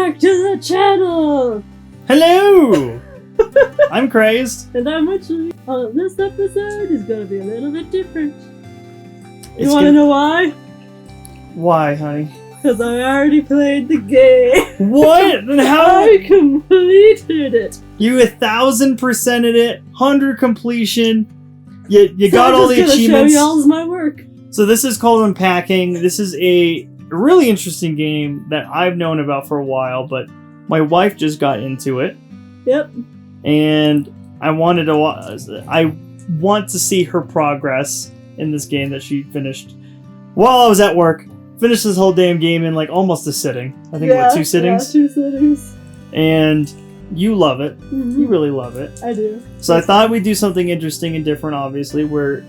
back to the channel! Hello! I'm crazed. And I'm Witchy. This episode is gonna be a little bit different. You wanna know why? Why, honey? Because I already played the game. What? Then how? I completed it. You 1000%ed it, 100 completion. You got all the achievements. I'm just gonna show y'all my work. So this is called Unpacking. This is a really interesting game that I've known about for a while, but my wife just got into it. Yep. And I want to see her progress in this game that she finished while I was at work. Finished this whole damn game in like almost a sitting. I think what, 2 sittings? Yeah, 2 sittings. And you love it. Mm-hmm. You really love it. I do. So I thought we'd do something interesting and different, obviously, where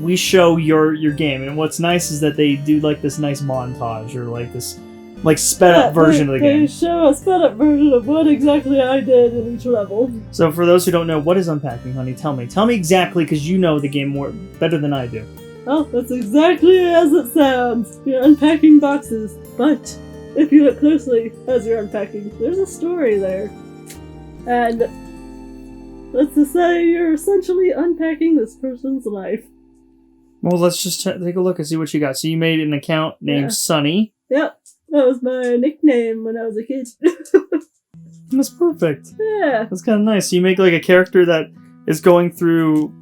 we show your game. And what's nice is that they do like this nice montage or like this sped up version of the game. They show a sped up version of what exactly I did in each level. So for those who don't know, what is Unpacking, honey? Tell me. Tell me exactly, because you know the game better than I do. Oh, that's exactly as it sounds. You're unpacking boxes, but if you look closely as you're unpacking, there's a story there. And let's just say you're essentially unpacking this person's life. Well, let's just take a look and see what you got. So you made an account named Sunny. Yep, that was my nickname when I was a kid. That's perfect. Yeah. That's kind of nice. So you make like a character that is going through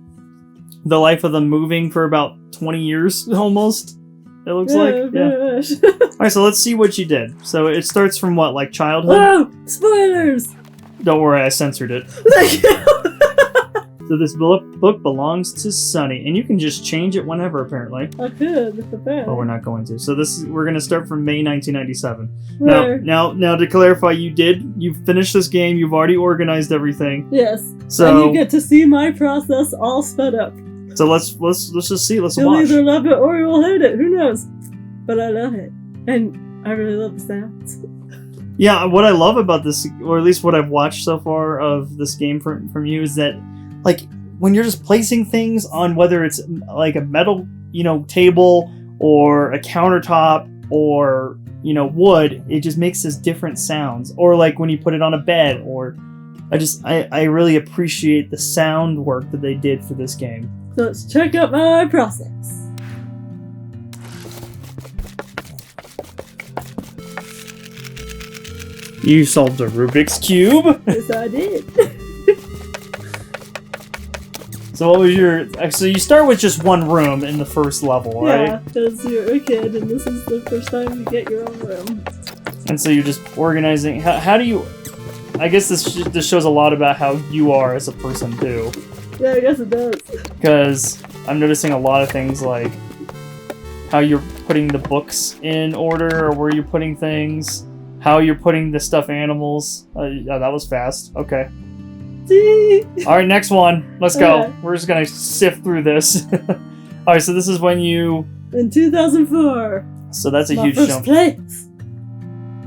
the life of them moving for about 20 years, almost. It looks like. Yeah. Alright, so let's see what you did. So it starts from what, like childhood? Oh, spoilers! Don't worry, I censored it. So this book belongs to Sunny, and you can just change it whenever, apparently. I could, apparently. But we're not going to. So we're going to start from May 1997. Where? Now to clarify, you finished this game. You've already organized everything. Yes. So and you get to see my process all sped up. So let's just see. Let's You'll watch. either love it or you'll hate it. Who knows? But I love it, and I really love the sounds. Yeah, what I love about this, or at least what I've watched so far of this game from you, is that, like, when you're just placing things on, whether it's like a metal, table or a countertop or wood, it just makes this different sounds. Or like when you put it on a bed, or I really appreciate the sound work that they did for this game. So let's check out my process. You solved a Rubik's Cube? Yes, I did. So what was so you start with just one room in the first level, right? Yeah, because you're a kid and this is the first time you get your own room. And so you're just organizing. How do you... I guess this shows a lot about how you are as a person, too. Yeah, I guess it does. Because I'm noticing a lot of things like how you're putting the books in order, or where you're putting things, how you're putting the stuffed animals. Yeah, that was fast. Okay. Alright, next one. Let's go. Okay. We're just gonna sift through this. Alright, so this is when you... In 2004. So that's a my huge first jump. place.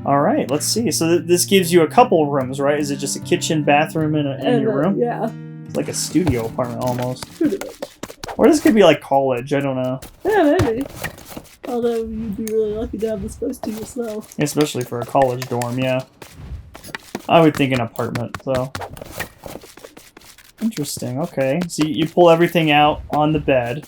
Alright, let's see. So this gives you a couple rooms, right? Is it just a kitchen, bathroom, and your room? Yeah. It's like a studio apartment, almost. Pretty much. Or this could be like college, I don't know. Yeah, maybe. Although you'd be really lucky to have this place to yourself. Especially for a college dorm, yeah. I would think an apartment, so... Interesting, okay. So you pull everything out on the bed.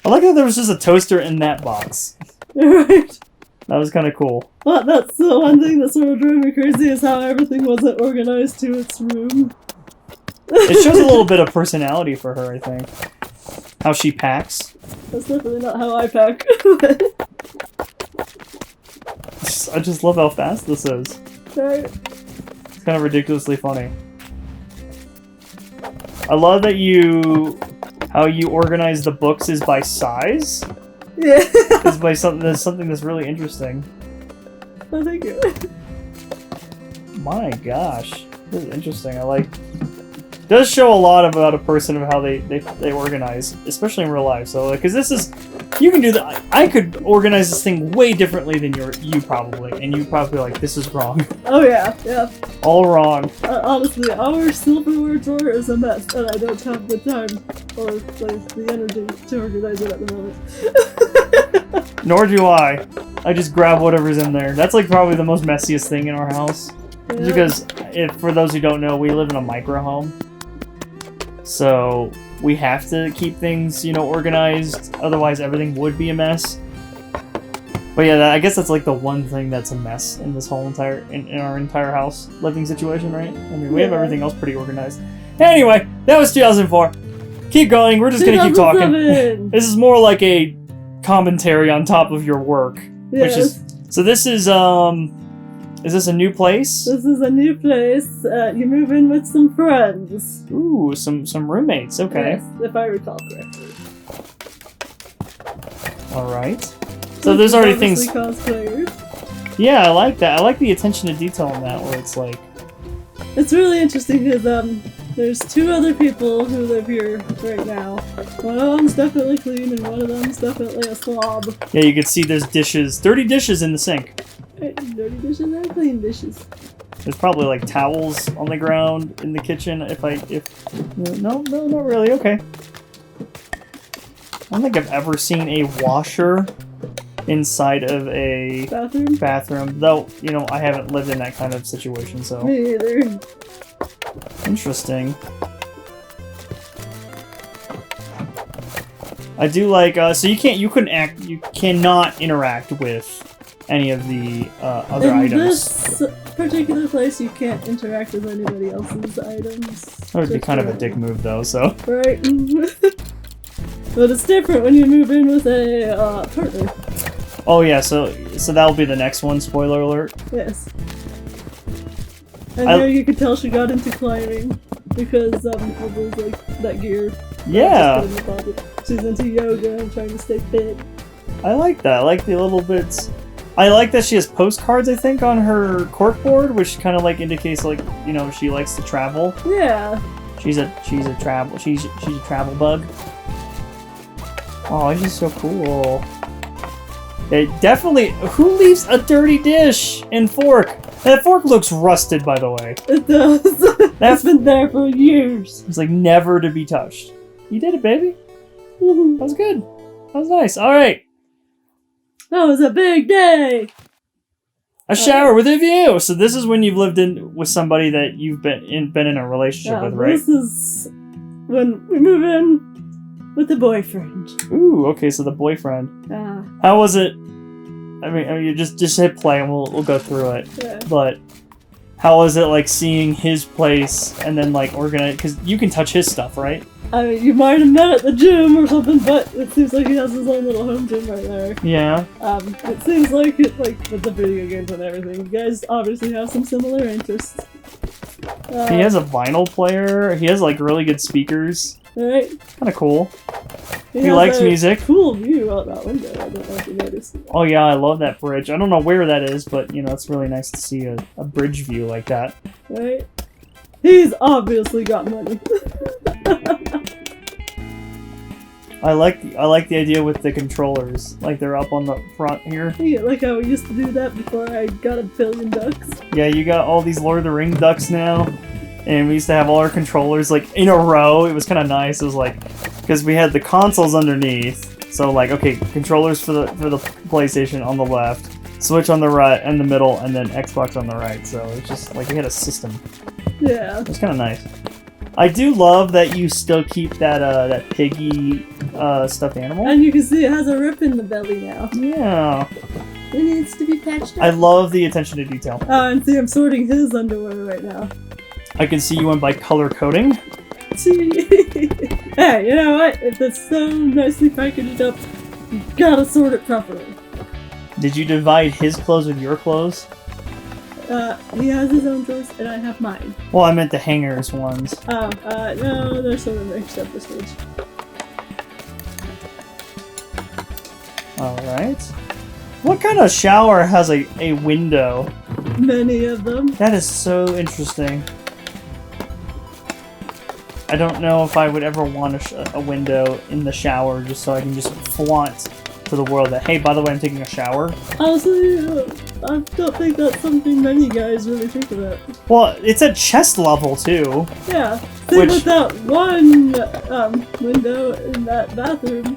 I like how there was just a toaster in that box. Right. That was kind of cool. Well, that's the one thing that sort of drove me crazy, is how everything wasn't organized to its room. It shows a little bit of personality for her, I think. How she packs. That's definitely not how I pack. I just love how fast this is. Right. It's kind of ridiculously funny. I love that how you organize the books is by size. Yeah. Is by something that's really interesting. Oh, thank you. My gosh, this is interesting. It does show a lot about a person of how they organize, especially in real life. So, because this is, you can do that. I could organize this thing way differently than you probably, and you probably like, this is wrong. Oh yeah, yeah. All wrong. Honestly, our silverware drawer is a mess, and I don't have the time or the energy to organize it at the moment. Nor do I. I just grab whatever's in there. That's like probably the most messiest thing in our house. Yeah. Because for those who don't know, we live in a micro home. So we have to keep things, organized. Otherwise, everything would be a mess. But yeah, I guess that's like the one thing that's a mess in this whole in our entire house living situation, right? I mean, we have everything else pretty organized. Anyway, that was 2004. Keep going. We're just gonna keep talking. This is more like a commentary on top of your work, Yes. which is so. This is this a new place? This is a new place. You move in with some friends. Ooh, some roommates. Okay. Yes, if I recall correctly. All right. So there's already things. Cosplayers. Yeah, I like that. I like the attention to detail on that, where it's like. It's really interesting because there's two other people who live here right now. One of them's definitely clean, and one of them's definitely a slob. Yeah, you can see there's dirty dishes in the sink. Dirty dishes and clean dishes. There's probably like towels on the ground in the kitchen. No, not really. Okay. I don't think I've ever seen a washer inside of a bathroom. Though, I haven't lived in that kind of situation, so. Me either. Interesting. I do like, so you cannot interact with any of the other items. In this particular place, you can't interact with anybody else's items. That would be kind of a dick move, though, so. Right. But it's different when you move in with a partner. Oh yeah, so that'll be the next one, spoiler alert. Yes. And there you could tell she got into climbing because of those, that gear. Yeah. She's into yoga and trying to stay fit. I like that. I like the little bits. I like that she has postcards, I think, on her corkboard, which kind of indicates she likes to travel. Yeah. She's a travel bug. Oh, it's just so cool. It definitely. Who leaves a dirty dish and fork? That fork looks rusted, by the way. It does. That's been there for years. It's never to be touched. You did it, baby. That was good. That was nice. All right. That was a big day. A shower with a view. So this is when you've lived in with somebody that you've been in a relationship with, right? This is when we move in with the boyfriend. Ooh, okay. So the boyfriend. How was it? I mean, you just hit play and we'll go through it. Yeah. But how was it seeing his place and then organize? Because you can touch his stuff, right? I mean, you might have met at the gym or something, but it seems like he has his own little home gym right there. Yeah. It seems like with the video games and everything, you guys obviously have some similar interests. He has a vinyl player. He has really good speakers. Right. Kind of cool. He has likes a music. Cool view out that window. I don't know if you noticed. Oh yeah, I love that bridge. I don't know where that is, but it's really nice to see a bridge view like that. Right. He's obviously got money. I like the idea with the controllers. They're up on the front here. Yeah, like how we used to do that before I got a billion ducks. Yeah, you got all these Lord of the Rings ducks now. And we used to have all our controllers in a row. It was kind of nice. It was because we had the consoles underneath. So okay, controllers for the PlayStation on the left, Switch on the right and the middle, and then Xbox on the right. So it's just we had a system. Yeah. It was kind of nice. I do love that you still keep that piggy stuffed animal. And you can see it has a rip in the belly now. Yeah. It needs to be patched up. I love the attention to detail. And see, I'm sorting his underwear right now. I can see you went by color coding. Hey, you know what? If it's so nicely packaged up, you gotta sort it properly. Did you divide his clothes with your clothes? He has his own clothes, and I have mine. Well, I meant the hangers ones. Oh, no, they're sort of mixed up this stage. Alright. What kind of shower has a window? Many of them. That is so interesting. I don't know if I would ever want a window in the shower just so I can just flaunt to the world that, hey, by the way, I'm taking a shower. Honestly, I don't think that's something many guys really think about. Well, it's at chest level, too. Yeah. Same with that one window in that bathroom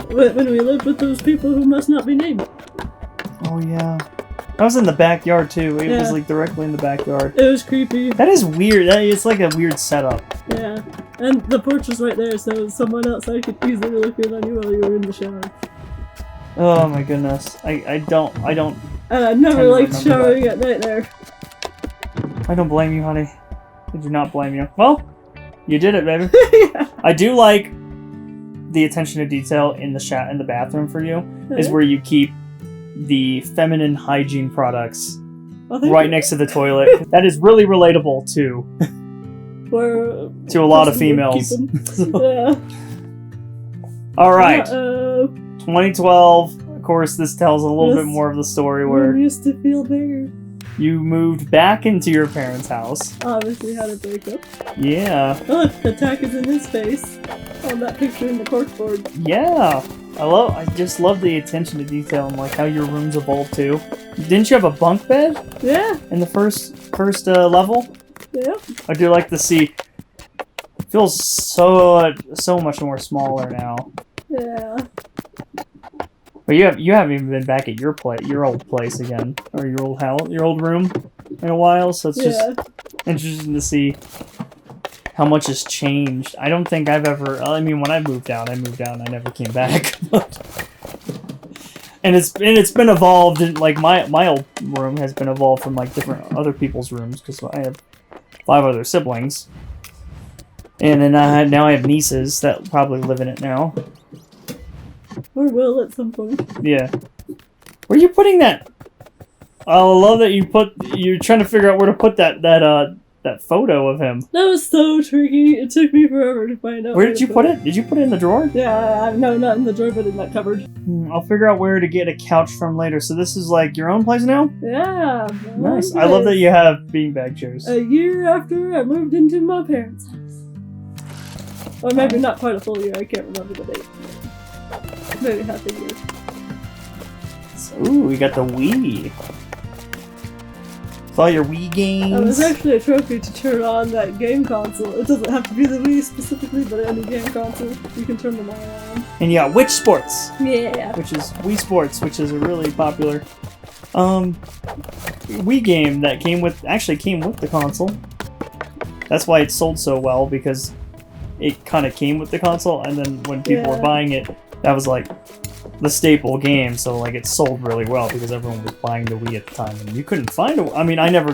when we lived with those people who must not be named. Oh yeah. That was in the backyard too. It was Yeah. like directly in the backyard. It was creepy. That is weird. It's like a weird setup. Yeah. And the porch was right there, so someone outside could easily look in on you while you were in the shower. Oh my goodness. I don't And I never Tend to liked remember showering at night there. I don't blame you, honey. I do not blame you. Well, you did it, baby. Yeah. I do like the attention to detail in the bathroom for you is where you keep the feminine hygiene products right next to the toilet. That is really relatable to a lot of females. Yeah. All right. 2012. 2012. Of course, this tells a little bit more of the story where We used to feel bigger. you moved back into your parents' house. Obviously had a breakup. Yeah. Oh, look, the tack is in his face. On that picture in the corkboard. Yeah. I just love the attention to detail and like how your rooms evolved too. Didn't you have a bunk bed Yeah. in the first level? Yeah. I do like to see. It feels so much more smaller now. Yeah. But you haven't even been back at your old place again, or your old house, your old room, in a while. So it's just interesting to see how much has changed. I don't think I've ever. I mean, when I moved out. I never came back. And it's been evolved. And like my old room has been evolved from like different other people's rooms because I have 5 other siblings, and then now I have nieces that probably live in it now. Or will at some point. Yeah. Where are you putting that? I love that you're trying to figure out where to put that photo of him. That was so tricky. It took me forever to find out. Where did you put it? Did you put it in the drawer? Yeah, no, not in the drawer, but in that cupboard. I'll figure out where to get a couch from later. So this is like your own place now? Yeah. Nice. I love that you have beanbag chairs. A year after I moved into my parents' house. Or maybe not quite a full year. I can't remember the date. Maybe half a year. Ooh, we got the Wii. With all your Wii games. It was actually a trophy to turn on that game console. It doesn't have to be the Wii specifically, but any game console, you can turn them all on. And yeah, Witch Sports. Yeah. Which is Wii Sports, which is a really popular Wii game that came with the console. That's why it sold so well, because it kind of came with the console, and then when people were buying it, that was like the staple game, so like it sold really well because everyone was buying the Wii at the time, and you couldn't find I mean, I never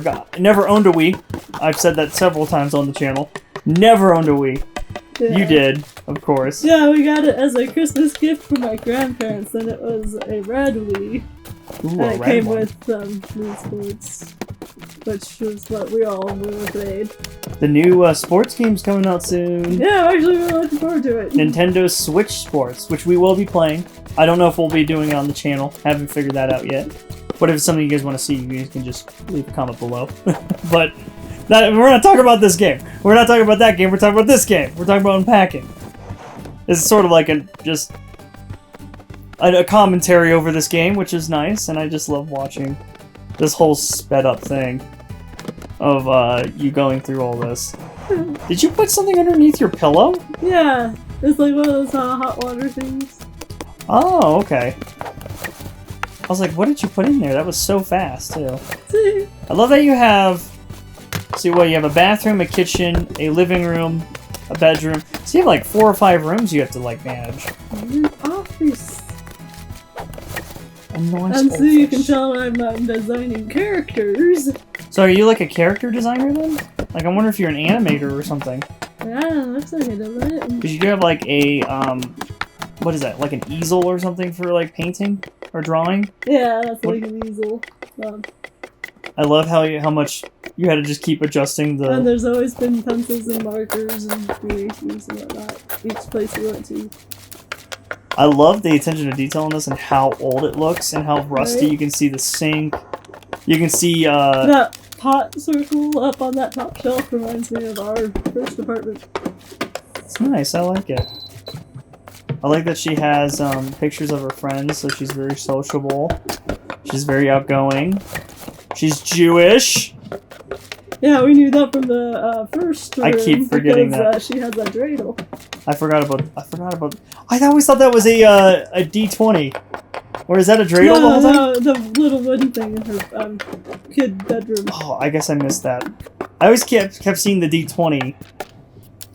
owned a Wii. I've said that several times on the channel. Never owned a Wii. Yeah. You did, of course. Yeah, we got it as a Christmas gift from my grandparents, and it was a red Wii. Ooh, And a it red came one. with Wii Sports, which was what we all would have played. The new sports game's coming out soon. Yeah, I'm actually really looking forward to it. Nintendo Switch Sports, which we will be playing. I don't know if we'll be doing it on the channel. Haven't figured that out yet. But if it's something you guys want to see, you guys can just leave a comment below. But we're not talking about this game. We're not talking about that game. We're talking about this game. We're talking about Unpacking. This is sort of like a commentary over this game, which is nice, and I just love watching this whole sped up thing of you going through all this. Did you put something underneath your pillow? Yeah, it's like one of those hot water things. Oh, okay. I was like, what did you put in there? That was so fast, too. See? I love that you have... See, what, you have a bathroom, a kitchen, a living room, a bedroom. So you have like 4 or 5 rooms you have to like manage. An office. A nice And so you can office. tell I'm designing characters. So are you like a character designer then? Like, I wonder if you're an animator or something. Yeah, looks like it, doesn't it? Because you do have like a, what is that? Like an easel or something for like painting or drawing? Yeah, that's like an easel. I love how much you had to just keep adjusting the... And there's always been pencils and markers and creations and whatnot. Each place we went to. I love the attention to detail on this and how old it looks and how rusty. Right. You can see the sink. You can see, that pot circle up on that top shelf reminds me of our first apartment. It's nice. I like it. I like that she has pictures of her friends, so she's very sociable. She's very outgoing. She's Jewish. Yeah, we knew that from the first room. I keep forgetting because, that. she has a dreidel. I forgot about. I always thought that was a D20. Or is that a dreidel the whole time? No, the little wooden thing in her kid bedroom. Oh, I guess I missed that. I always kept seeing the D20.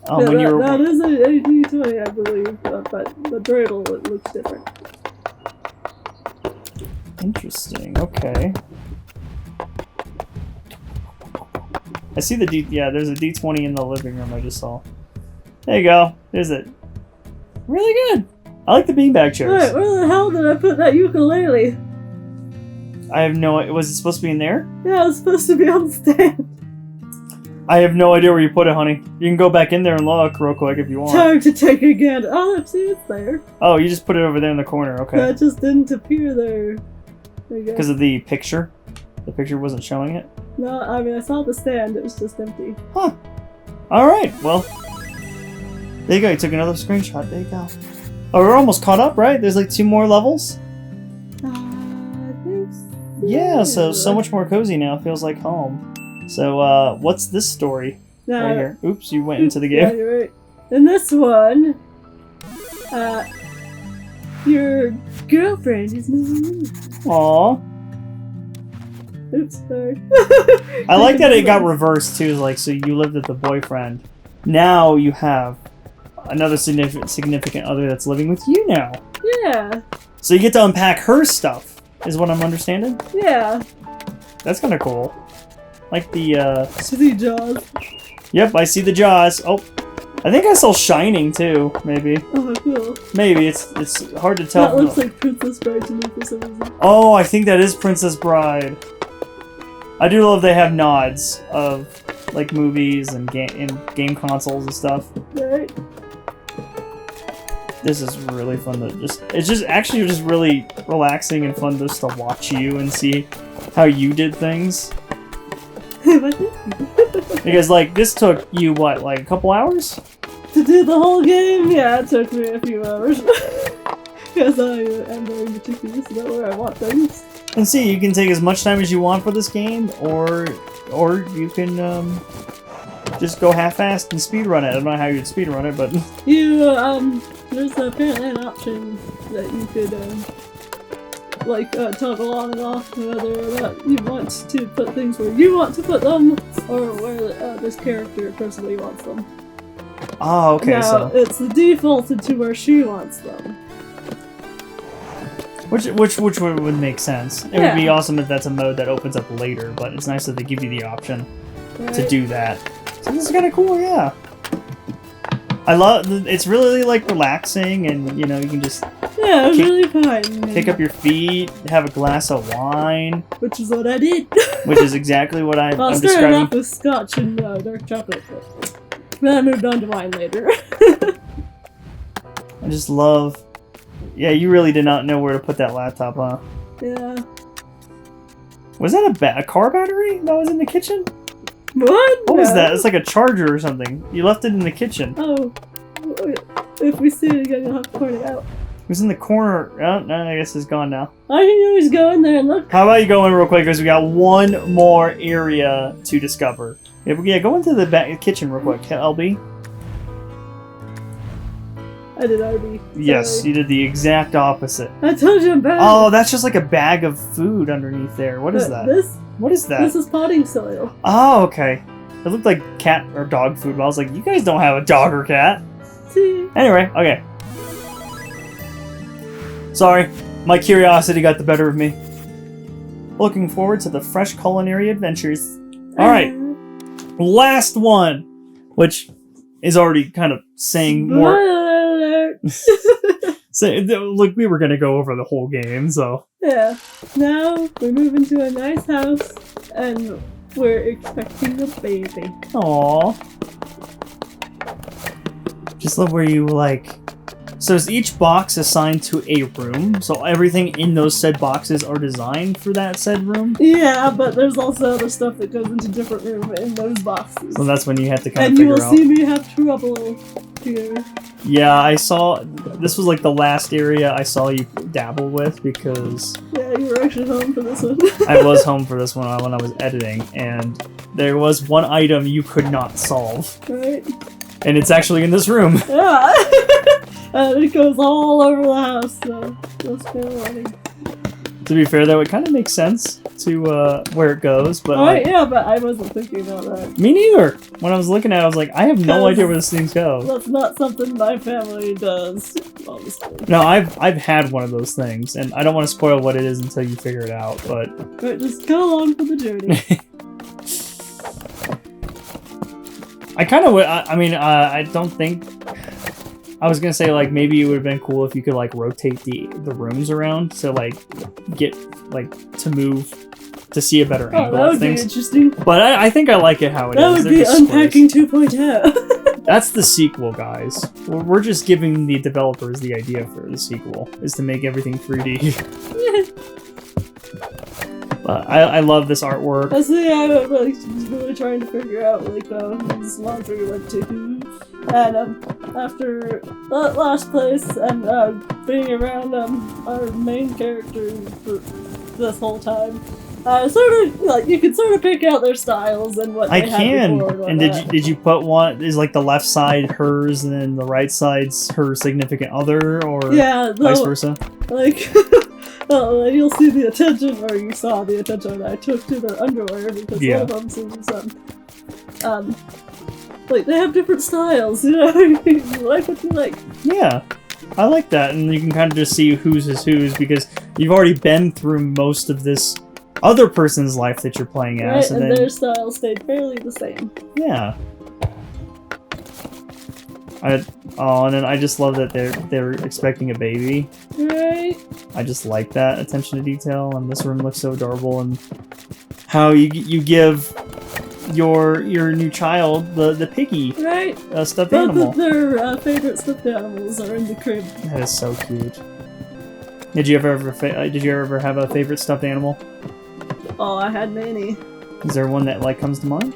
When you were... That is a D20, I believe, but the dreidel, it looks different. Interesting, okay. I see the yeah, there's a D20 in the living room I just saw. There you go. There's it. Really good. I like the beanbag chairs. Alright, where the hell did I put that ukulele? I have no... Was it supposed to be in there? Yeah, it was supposed to be on the stand. I have no idea where you put it, honey. You can go back in there and look real quick if you want. Time to take a gander. Oh, see, it's there. Oh, you just put it over there in the corner, okay. That just didn't appear there. Because of the picture? The picture wasn't showing it? No, I mean, I saw the stand, it was just empty. Huh. Alright, well. There you go, you took another screenshot. There you go. Oh, we're almost caught up, right? There's like 2 more levels? I think so. Yeah, so much more cozy now. It feels like home. So, what's this story? Right here. Oops, you went into the game. Yeah, you're right. In this one, your girlfriend is moving in. Aww. Oops, sorry. I like that it got reversed too. Like, so you lived with the boyfriend. Now you have another significant other that's living with you now. Yeah. So you get to unpack her stuff, is what I'm understanding? Yeah. That's kind of cool. Like the, See Jaws. Yep, I see the jaws. Oh, I think I saw Shining too, maybe. Oh, cool. Maybe, it's hard to tell. That looks like Princess Bride to me for some reason. Oh, I think that is Princess Bride. I do love they have nods of, like, movies and game consoles and stuff. Right. This is really fun to it's just actually just really relaxing and fun just to watch you and see how you did things. Because, like, this took you, what, like a couple hours? To do the whole game? Yeah, it took me a few hours. Because I am very meticulous about where I want things. And see, you can take as much time as you want for this game, or you can, just go half-assed and speedrun it. I don't know how you'd speedrun it, but... There's apparently an option that you could, toggle on and off whether or not you want to put things where you want to put them, or where this character personally wants them. Oh, okay, now, so... it's defaulted to where she wants them. Which would make sense. It would be awesome if that's a mode that opens up later, but it's nice that they give you the option to do that. So this is kind of cool, yeah. I love it's really like relaxing, and you know you can just it was really fun. Kick up your feet, have a glass of wine, which is what I did. Which is exactly what I'm describing. I started off with scotch and dark chocolate, but then I moved on to wine later. I just love. Yeah, you really did not know where to put that laptop, huh? Yeah. Was that a car battery that was in the kitchen? What? What was that? It's like a charger or something. You left it in the kitchen. Oh. If we see it again, you'll have to point it out. It was in the corner. Oh, no, I guess it's gone now. I can always go in there and look. How about you go in real quick, because we got one more area to discover. Yeah, go into the kitchen real quick, LB. I did RB. Yes, you did the exact opposite. I told you I'm bad. Oh, that's just like a bag of food underneath there. What is that? What is that? This is potting soil. Oh, okay. It looked like cat or dog food, but I was like, you guys don't have a dog or cat. See? Anyway, okay. Sorry, my curiosity got the better of me. Looking forward to the fresh culinary adventures. Alright, last one, which is already kind of saying more. So, look, we were gonna go over the whole game, so. Yeah. Now we move into a nice house, and we're expecting a baby. Aww. Just love where you like. So is each box assigned to a room? So everything in those said boxes are designed for that said room? Yeah, but there's also other stuff that goes into different rooms in those boxes. So that's when you have to kind of figure out. And you will see me have trouble here. Yeah, I saw... This was like the last area I saw you dabble with because... Yeah, you were actually home for this one. I was home for this one when I was editing, and there was one item you could not solve. Right. And it's actually in this room. Yeah. And it goes all over the house, so just fair warning. To be fair, though, it kind of makes sense to where it goes, but Alright, yeah, but I wasn't thinking about that. me neither. When I was looking at it, I was like, I have no idea where these things go. That's not something my family does, honestly. No, I've had one of those things, and I don't want to spoil what it is until you figure it out, but... But just go along for the journey. I kind of would... I don't think... I was gonna say, like, maybe it would have been cool if you could, like, rotate the rooms around to, like, get, like, to move... to see a better Oh, angle that of would things. be interesting. But I think I like it how it That is. would be Unpacking 2.0. That's the sequel, guys. We're just giving the developers the idea for the sequel, is to make everything 3D. But I love this artwork. I see. I was like, really trying to figure out like this laundry went to who, and after that last place and being around our main character for this whole time, sort of like you can sort of pick out their styles and what I they can. had before And did you put one? Is like the left side hers and then the right side's her significant other, or vice versa? Like. You'll see the attention, or you saw the attention I took to their underwear, because one of them seems, like, they have different styles, you know? You like what you like. Yeah, I like that, and you can kind of just see whose is whose, because you've already been through most of this other person's life that you're playing as, and their style stayed fairly the same. Yeah. And then I just love that they're expecting a baby. Right. I just like that attention to detail, and this room looks so adorable, and how you give your new child the piggy, right? Stuffed Both animal. of their favorite stuffed animals are in the crib. That is so cute. Did you ever have a favorite stuffed animal? Oh, I had many. Is there one that like comes to mind?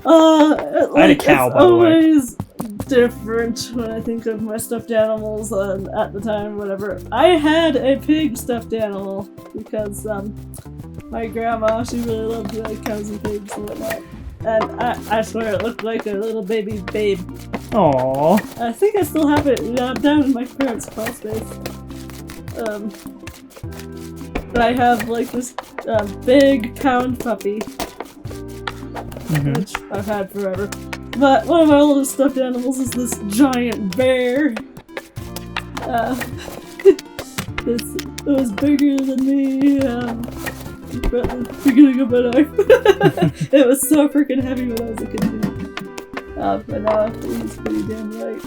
I had a cow, by the way. Always different when I think of my stuffed animals, and at the time, whatever. I had a pig stuffed animal because my grandma, she really loved like cows and pigs and whatnot. And I swear it looked like a little baby babe. Aww. I think I still have it down in my parents' crawl space. But I have like this big cow puppy. Which I've had forever. But one of my oldest stuffed animals is this giant bear. It was bigger than me at the beginning of my life. It was so freaking heavy when I was a kid. But now he's pretty damn light.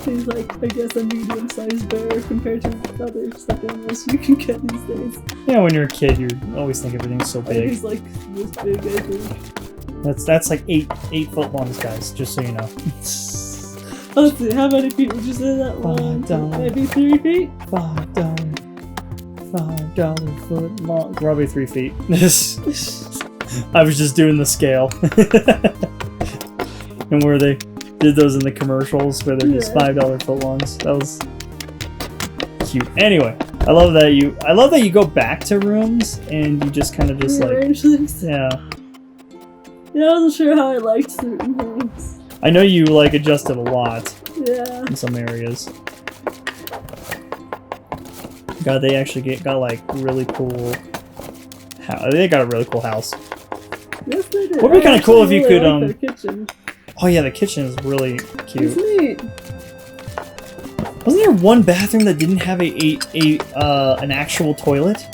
He's like, I guess, a medium-sized bear compared to other stuffed animals you can get these days. Yeah, when you're a kid, you always think everything's so big. He's like this big, I think. That's like 8 foot longs, guys. Just so you know. Let's see, how many feet would you say that was? Maybe 3 feet? $5 foot long. Probably 3 feet. I was just doing the scale. And where they did those in the commercials, where they're just $5 foot longs. That was cute. Anyway, I love that you go back to rooms and you just kind of just rearrange things. Yeah, I wasn't sure how I liked certain things. I know you like adjusted a lot. Yeah. In some areas. God, they actually got like really cool. They got a really cool house. Yes, they did. Would be kind of cool if you could their kitchen. Oh yeah, the kitchen is really cute. It's neat. Wasn't there one bathroom that didn't have an actual toilet?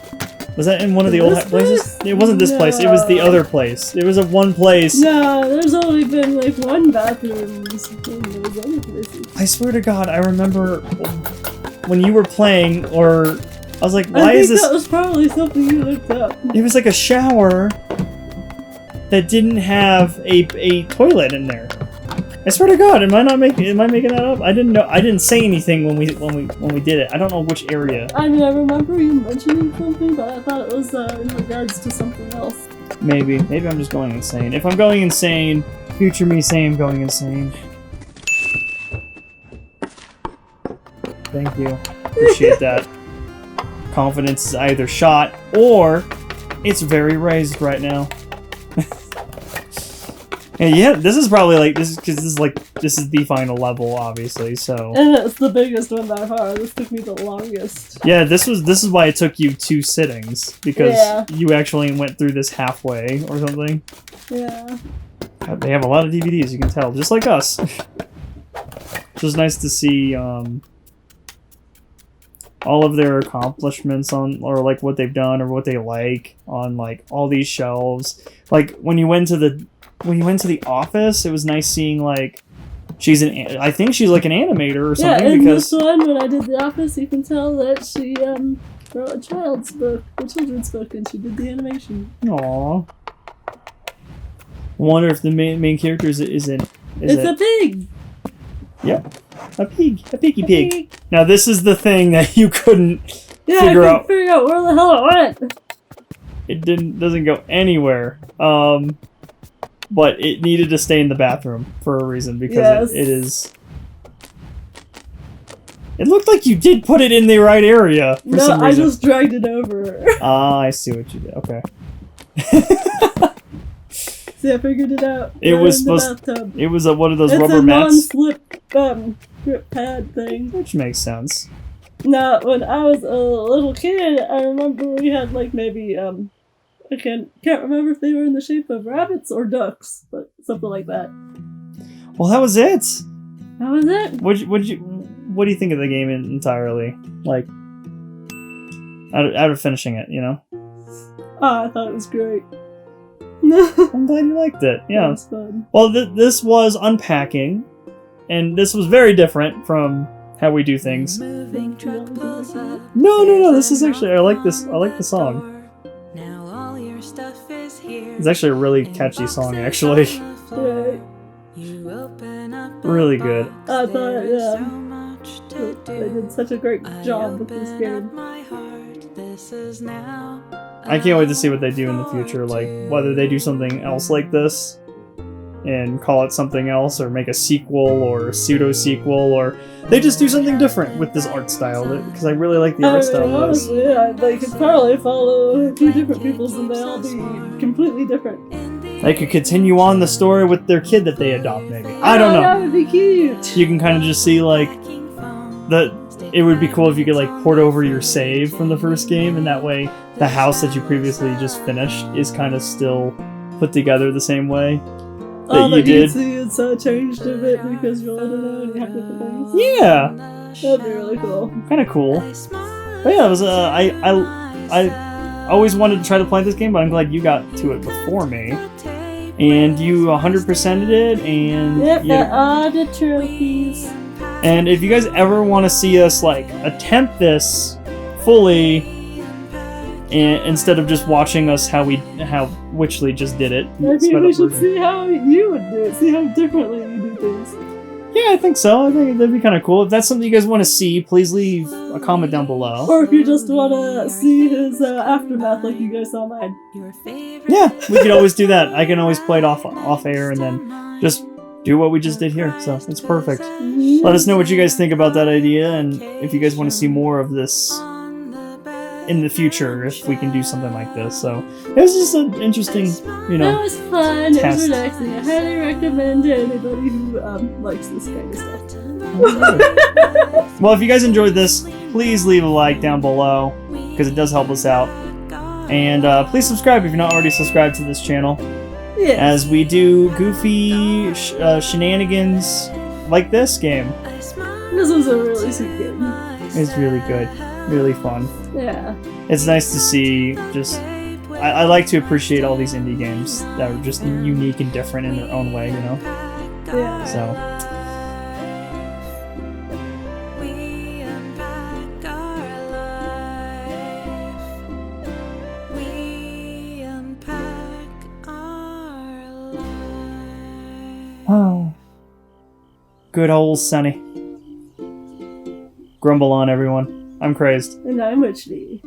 Was that in one of the old places? It wasn't this place. It was the other place. It was a one place. No, there's only been like one bathroom in those other places. I swear to God, I remember when you were playing, or I was like, why is this? That was probably something you looked up. It was like a shower that didn't have a toilet in there. I swear to God, am I making that up? I didn't know. I didn't say anything when we did it. I don't know which area. I mean, I remember you mentioning something, but I thought it was in regards to something else. Maybe I'm just going insane. If I'm going insane, future me say I'm going insane. Thank you. Appreciate that. Confidence is either shot or it's very raised right now. And yeah, this is probably like this is the final level, obviously. So And it's the biggest one by far. This took me the longest. yeah, this is why it took you 2 sittings, because you actually went through this halfway or something. Yeah. God, they have a lot of DVDs, you can tell, just like us. It's just nice to see all of their accomplishments on, or like what they've done or what they like on like all these shelves. Like when you went to the office, it was nice seeing like I think she's like an animator or something. Yeah, in because this one, when I did the office, you can tell that she wrote a children's book, and she did the animation. Aww. I wonder if the main character is a pig. Yep, a piggy pig. Now this is the thing that you couldn't Yeah, figure I out. couldn't figure out where the hell it went. It doesn't go anywhere. But it needed to stay in the bathroom for a reason, because it is. It looked like you did put it in the right area for some reason. I just dragged it over. Ah, I see what you did. Okay. See, I figured it out. It was in the bathtub. It was one of those It's rubber a mats. non-slip grip pad thing. Which makes sense. Now, when I was a little kid, I remember we had like maybe I can't remember if they were in the shape of rabbits or ducks, but something like that. Well, that was it. That was it. What do you think of the game entirely? Like, out of finishing it, you know? Oh, I thought it was great. I'm glad you liked it. Yeah. It was fun. Well, this was Unpacking, and this was very different from how we do things. No. This is actually, I like this. I like the song. It's actually a really catchy song, actually. Right. Really good. I thought, they did such a great job with this game. I can't wait to see what they do in the future, like whether they do something else like this and call it something else, or make a sequel or a pseudo-sequel, or they just do something different with this art style, because I really like the art style of this. Honestly, they could probably follow a few different peoples and they'll all be completely different. They could continue on the story with their kid that they adopt, maybe. I don't know. That would be cute. You can kind of just see, like, it would be cool if you could, like, port over your save from the first game, and that way the house that you previously just finished is kind of still put together the same way that you did. See it's changed a bit because you'll let it know and you have different things. Yeah. That'd be really cool. Kind of cool. But yeah, it was, I always wanted to try to play this game, but I'm glad you got to it before me. And you 100%ed it, and... Yep, got all the trophies. And if you guys ever want to see us, like, attempt this fully, and instead of just watching us how Witchley just did it. Maybe we should see how you would do it, see how differently you do things. Yeah, I think so. I think that'd be kind of cool. If that's something you guys want to see, please leave a comment down below. Or if you just want to see his aftermath like you guys saw mine. Yeah, we could always do that. I can always play it off air and then just do what we just did here. So it's perfect. Mm-hmm. Let us know what you guys think about that idea, and if you guys want to see more of this in the future, if we can do something like this. So it was just an interesting, It was fun. test. It was relaxing. I highly recommend to anybody who likes this kind of stuff. Well, if you guys enjoyed this, please leave a like down below, because it does help us out. And please subscribe if you're not already subscribed to this channel, as we do goofy shenanigans like this game. This was a really sweet game. It's really good, really fun. Yeah. It's nice to see. Just I like to appreciate all these indie games that are just unique and different in their own way, you know. Yeah. So. Oh, good old Sunny. Grumble on, everyone. I'm crazed. And I'm Witchley.